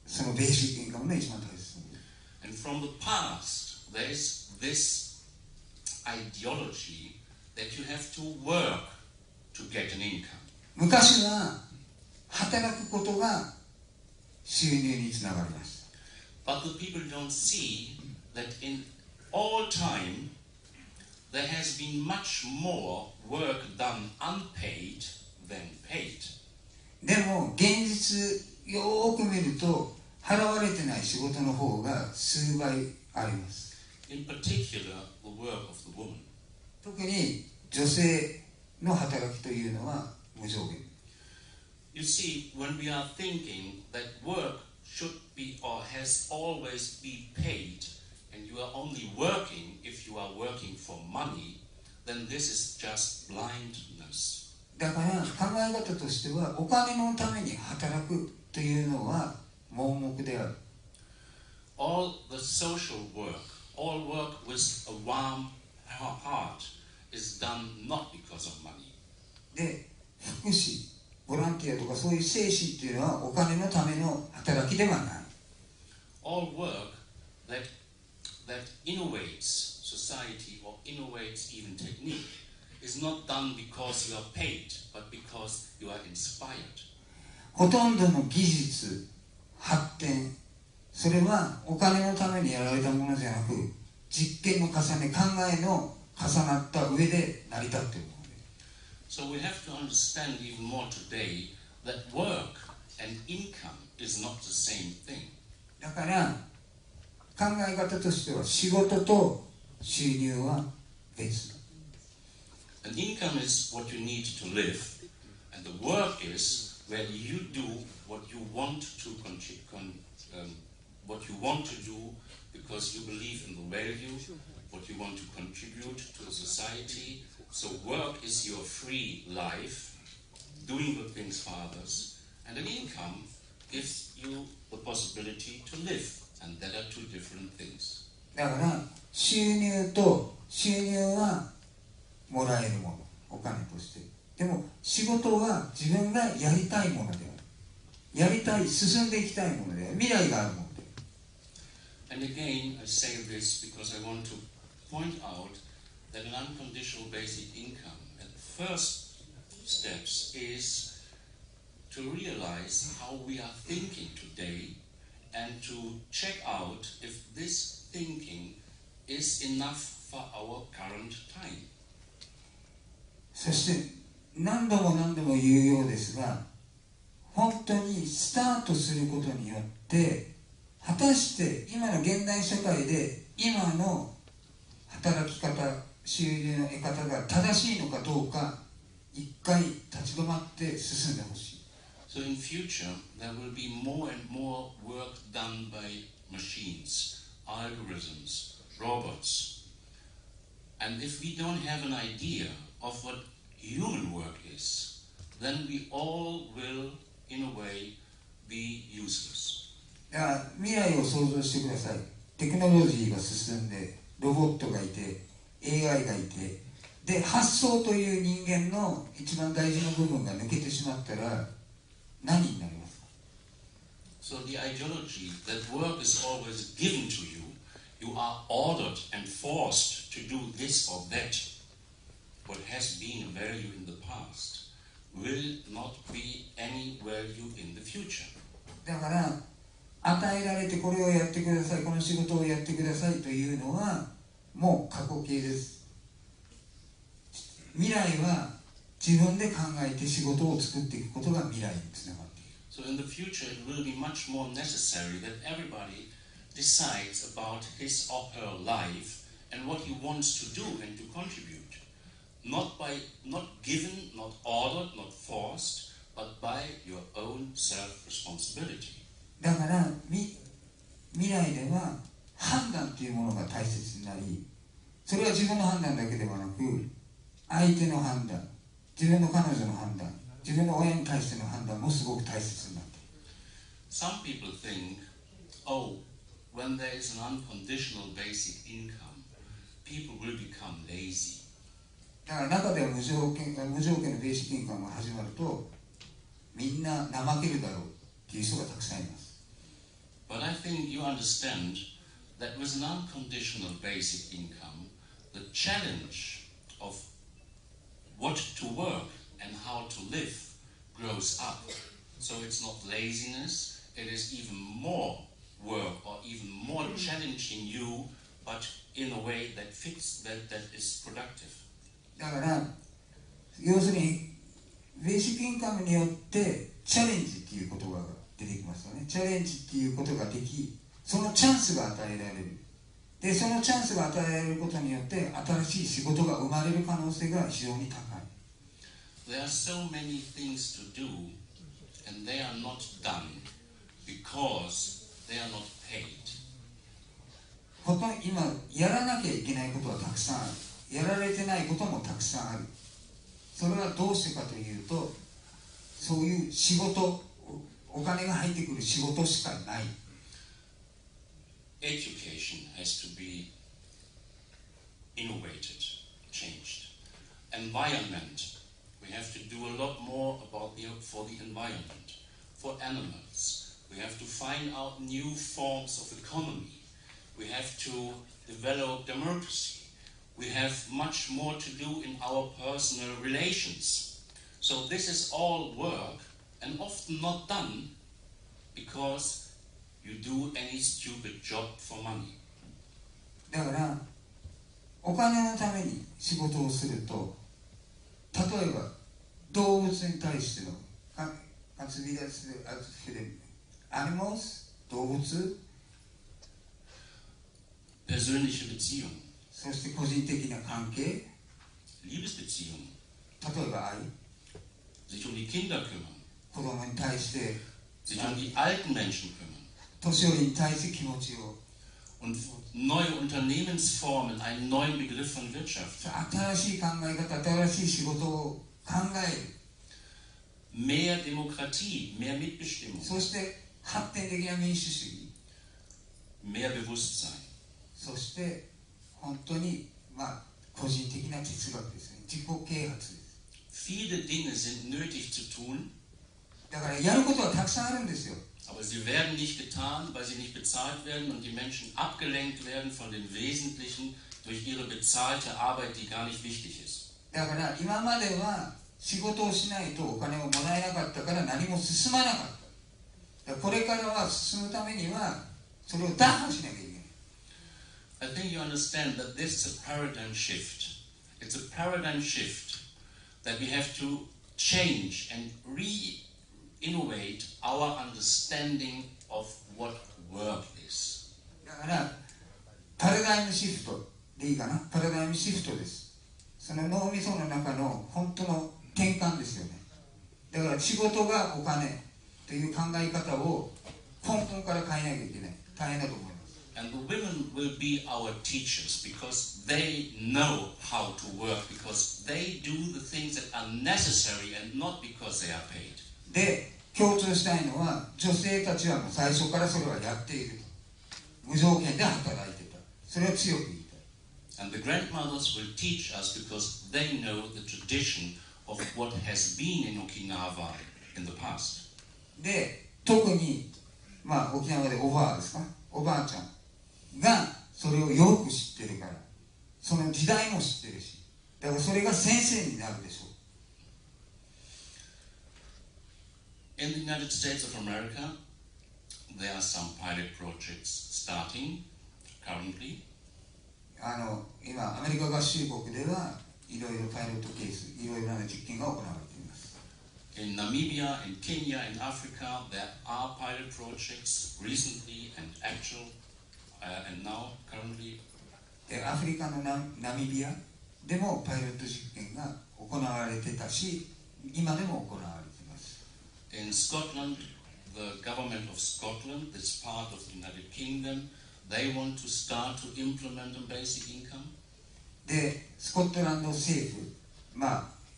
そのベーシックインカムの一番大切なこと。 And from the past, there is this ideology that you have to work to get an income. 昔は働くことが収入につながります。 But the people don't see that in all time there has been much more work done unpaid than paid. でも現実よーく見ると払われてない仕事の方が数倍あります。 In particular, the work of the woman. 特に女性の働きというのは無上限。 You see, when we are thinking that work should be or has always been paid, and you are only working if you are working for money, then this is just blindness. だから考え方としてはお金のために働くというのは盲目である。 All the social work, all work with a warm heart is done not because of money. で、福祉、ボランティアとかそういう精神っていうのはお金のための働きではない。 All work that innovates society or innovates even technique is not done because you are paid, but because you are inspired. ほとんどの技術、発展、それはお金のためにやられたものじゃなく、実験の重ね、考えの重なった上で成り立っているものです。 So we have to understand even more today that work and income is not the same thing. だから考え方としては仕事と収入は別。 An income is what you need to live, and the work is where you do what you want to do because you believe in the value, what you want to contribute to the society. So work is your free life, doing good things for others, and an income gives you the possibility to live, and there are two different things. だから収入はもらえるもの、お金として。でも仕事は自分がやりたいものである。やりたい、進んでいきたいものである。未来があるものである。 And again, I say this because I want to point out that an unconditional basic income at the first steps is to realize how we are thinking today and to check out if this thinking is enough for our current time. そして何度も言うようですが、本当にスタートすることによって果たして今の現代社会で今の働き方、収入の得方が正しいのかどうか一回立ち止まって進んでほしい。 So in future there will be more and more work done by machines, algorithms, robots. And if we don't have an idea of what human work is, then we all will, in a way, be useless. だから未来を想像してください。テクノロジーが進んで、ロボットがいて、AI がいて、で、発想という人間の一番大事な部分が抜けてしまったら何になりますか？ So the ideology that work is always given to you, you are ordered and forced to do this or that, what has been a value in the past, will not be any value in the future. だから与えられてこれをやってください、この仕事をやってくださいというのはもう過去形です。未来は自分で考えて仕事を作っていくことが未来につながっている。 So in the future it will be much more necessary that everybody decides about his or her life and what he wants to do and to contribute. Not given, not ordered, not forced, but by your own self-responsibility. だから未来では判断というものが大切になり、それは自分の判断だけではなく、相手の判断、自分の彼女の判断、自分の親に対しての判断もすごく大切になっている。Some people think, oh, when there is an unconditional basic income, people will become lazy. だから中では無条件のベーシックインカムが始まると、みんな怠けるだろうっていう人がたくさんいます。But I think you understand that with an unconditional basic income, the challenge of what to work and how to live grows up. So it's not laziness, it is even more work or even more challenging you, but in a way that fits, that is productive. だから要するにベーシックインカムによってチャレンジっていう言葉が出てきますよね。チャレンジっていうことができ、そのチャンスが与えられる。で、そのチャンスが与えられることによって新しい仕事が生まれる可能性が非常に高い。There are so many things to do, and they are not done because they are not paid. 今やらなきゃいけないことはたくさんある。やられてないこともたくさんある。それはどうしてかというと、そういう仕事、お金が入ってくる仕事しかない。Education has to be innovated, changed. Environment, we have to do a lot more for the environment. For animals, we have to find out new forms of economy. We have to develop democracy. We have much more to do in our personal relations. So this is all work and often not done because you do any stupid job for money. だからお金のために仕事をすると、例えば動物に対しての活び出するアニモス、動物、Persönliche Beziehungen, そして個人的な関係、 Liebesbeziehungen, 例えば愛、 sich die Kinder kümmern, 子供に対して sich die alten Menschen kümmern. 年寄りに対して気持ちを、 Und neue Unternehmensformen, einen neuen Begriff von Wirtschaft. 新しい考え方、新しい仕事を考える。 Mehr Demokratie, mehr Mitbestimmung, そして発展的な民主主義、 mehr Bewusstsein. そして本当に個人的な哲学ですね。自己啓発です。 Viele Dinge sind nötig zu tun, だからやることはたくさんあるんですよ。 aber sie werden nicht getan, weil sie nicht bezahlt werden und die Menschen abgelenkt werden von dem Wesentlichen durch ihre bezahlte Arbeit, die gar nicht wichtig ist. だから今までは仕事をしないとお金をもらえなかったから何も進まなかった。だからこれからは進むためにはそれを打破しなきゃいけない。 I think you understand that this is a paradigm shift. It's a paradigm shift that we have to change and re-innovate our understanding of what work is. だからパラダイムシフトでいいかな。パラダイムシフトです。その脳みその中の本当の転換ですよね。だから仕事がお金という考え方を根本から変えなきゃいけない。大変だと思います。 And the women will be our teachers because they know how to work, because they do the things that are necessary and not because they are paid. で、強調したいのは女性たちはもう最初からそれはやっていると。無条件で働いてた。それは強く言いたい。 And the grandmothers will teach us because they know the tradition of what has been in Okinawa in the past. で、特に沖縄でおばあですか、おばあちゃんがそれをよく知ってるから、その時代も知ってるし、だからそれが先生になるでしょう。 In the United States of America, there are some pilot projects starting currently. 今アメリカ合衆国ではいろいろパイロットケース、いろいろな実験が行われています。 In Namibia, in Kenya, in Africa, there are pilot projects recently and actual, and now currently. アフリカのナミビアでもパイロット実験が行われてたし、今でも行われています。In Scotland, the government of Scotland, that's part of the United Kingdom, they want to start to implement a basic income. で、スコットランド政府、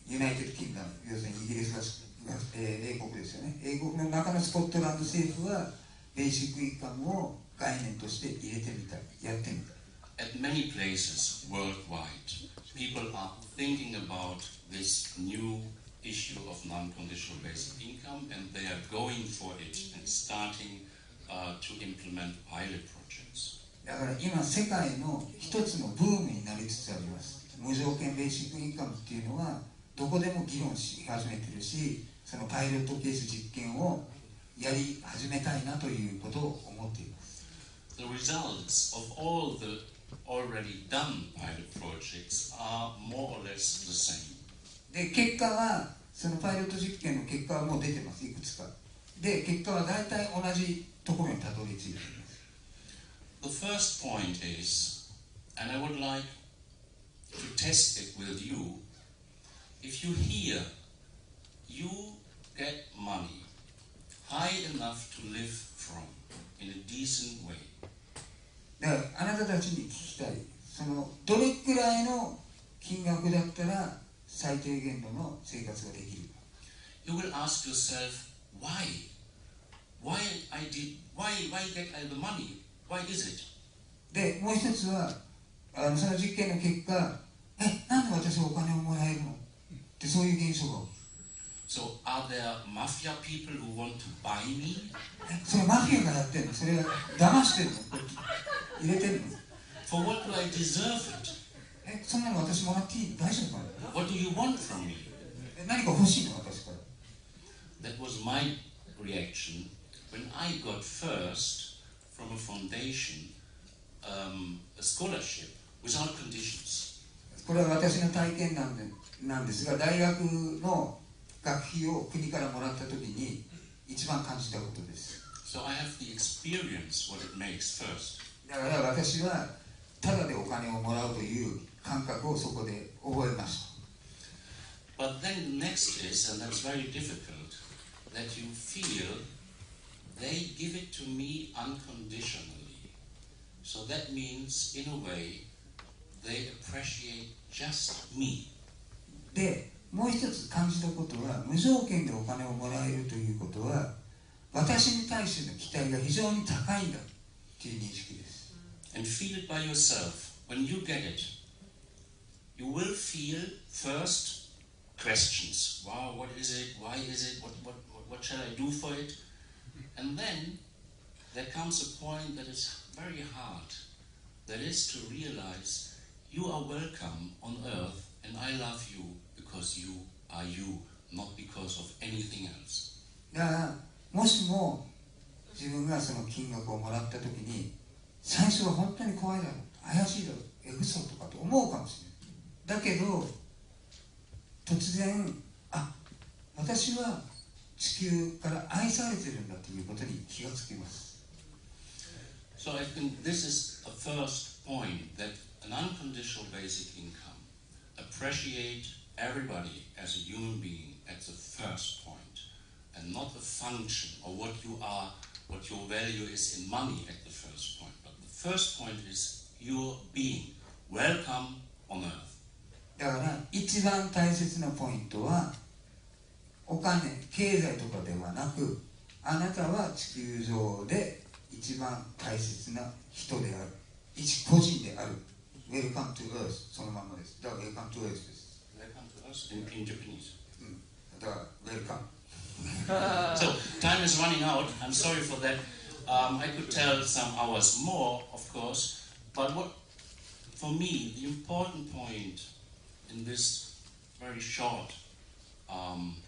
ユナイテッドキングダム、要するにイギリスが英国ですよね。英国の中のスコットランド政府はベーシックインカムを概念として入れてみたい、やってみたい。At many places worldwide, people are thinking about this new issue of non-conditional basic income, and they are going for it and starting to implement pilot projects. だから今世界の一つのブームになりつつあります。無条件ベーシックインカムっていうのはどこでも議論し始めてるし、そのパイロットケース実験をやり始めたいなということを思っています。The results of all the already done pilot projects are more or less the same. で、結果はそのパイロット実験の結果はもう出てます、いくつか。で、結果は大体同じところにたどり着いています。The first point is, and I would like to test it with you, if you hear you get money high enough to live from in a decent way. だからあなたたちに聞きたい、そのどれくらいの金額だったら最低限度の生活ができるか。You will ask yourself, why? Why get I the money? Why is it? で、もう一つはその実験の結果、なんで私はお金をもらえるのってそういう現象が起きる。So are there mafia people who want to buy me? それマフィアがやってるの？それは騙してるの？入れてるの？ For what do I deserve it? そんなの私もらっていい？大丈夫かな？ What do you want from me? 何か欲しいの私から？ That was my reaction when I got first from a foundation a scholarship without conditions. これは私の体験なんですが、大学の学費を国からもらったときに一番感じたことです。So I have the experience what it makes first. だから私はただでお金をもらうという感覚をそこで覚えました。But then the next is, and that's very difficult, that you feel they give it to me unconditionally. So that means, in a way, they appreciate just me. で、もう一つ感じたことは、無条件でお金をもらえるということは、私に対しての期待が非常に高いんだという認識です。And feel it by yourself. When you get it, you will feel first questions. Wow, what is it? Why is it? What shall I do for it? And then there comes a point that is very hard. That is to realize you are welcome on earth and I love you because you are you, not because of anything else. だからもしも自分がその金額をもらったときに最初は本当に怖いだろう、怪しいだろう、嘘とかと思うかもしれない。だけど突然、私は地球から愛されてるんだということに気がつきます。So I think this is a first point, that an unconditional basic income appreciate everybody as a human being at the first point, and not a function or what you are, what your value is in money at the first point. But the first point is your being welcome on earth. だから一番大切なポイントはお金、経済とかではなく、あなたは地球上で一番大切な人である、一個人である。Welcome to Earth そのままです。だから Welcome to Earth です。Welcome to us in Japanese. だから Welcome. So time is running out. I'm sorry for that. I could tell some hours more, of course, but for me, the important point in this very short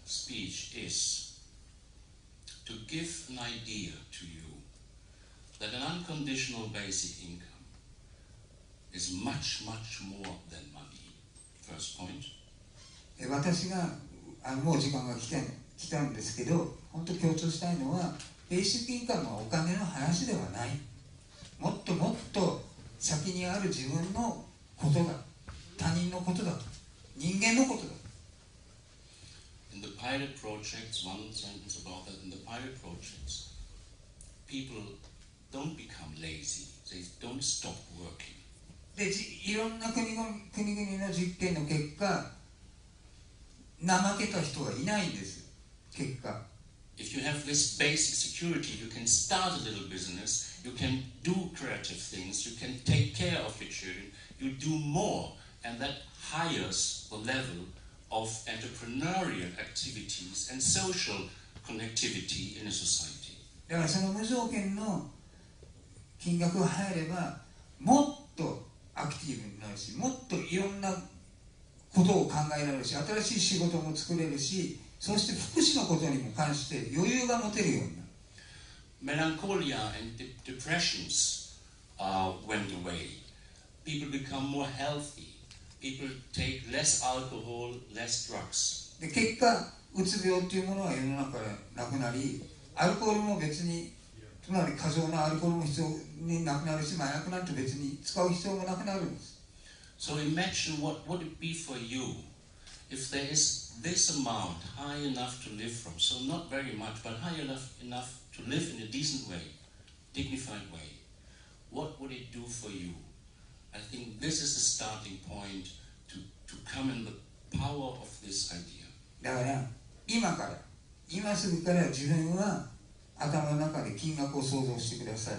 speech is to give an idea to you that an unconditional basic income is much, much more than money. First point. 私がもう時間が来たんですけど、本当強調したいのは、ベーシックインカムはお金の話ではない。もっともっと先にある自分のことだ、他人のことだ、人間のことだ。In the pilot projects, one sentence about that, in the pilot projects, people don't become lazy, they don't stop working. で、いろんな国々の実験の結果、怠けた人はいないんです。結果。If you have this basic security, you can start a little business, you can do creative things, you can take care of your children, you do more, and that hires the level of entrepreneurial activities and social connectivity in a society. だからその無条件の金額が入れば、もっとアクティブになるし、もっといろんなことを考えられるし、新しい仕事も作れるし、そして福祉のことにも関して余裕が持てるようになる。Melancholia and depressions went away. People become more healthy. People take less alcohol, less drugs. で、結果、うつ病っていうものは世の中からなくなり、アルコールも別に、つまり過剰なアルコールも必要になくなるし、麻薬なんて別に使う必要もなくなるんです。So imagine what would it be for you if there is this amount high enough to live from, so not very much, but high enough to live in a decent way, dignified way. What would it do for you? I think this is the starting point to come in the power of this idea. だから今すぐから自分は頭の中で金額を想像してください。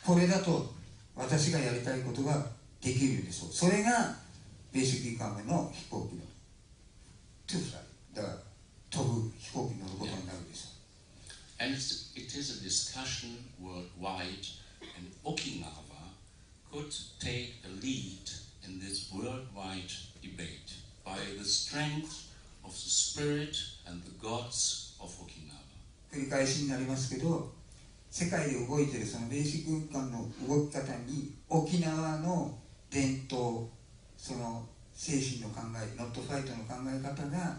これだと私がやりたいことができるでしょう。それがベーシックインカムの飛行機のトゥーフライ。だから飛ぶ飛行機に乗ることになるでしょう。And it is a discussion worldwide, and Okinawa could take a lead in this worldwide debate by the strength of the spirit and the gods of Okinawa. 繰り返しになりますけど、世界で動いているそのベーシックインカムの動き方に沖縄の伝統、その精神の考え、ノットファイトの考え方が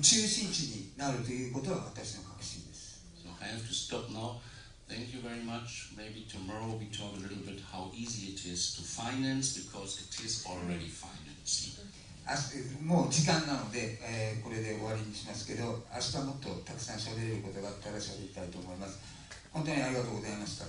中心地になるということは私の確信です。So I have to stop now. Thank you very much. Maybe tomorrow we talk a little bit how easy it is to finance, because it is already financed. もう時間なので、これで終わりにしますけど、明日もっとたくさん喋れることがあったら喋りたいと思います。本当にありがとうございました。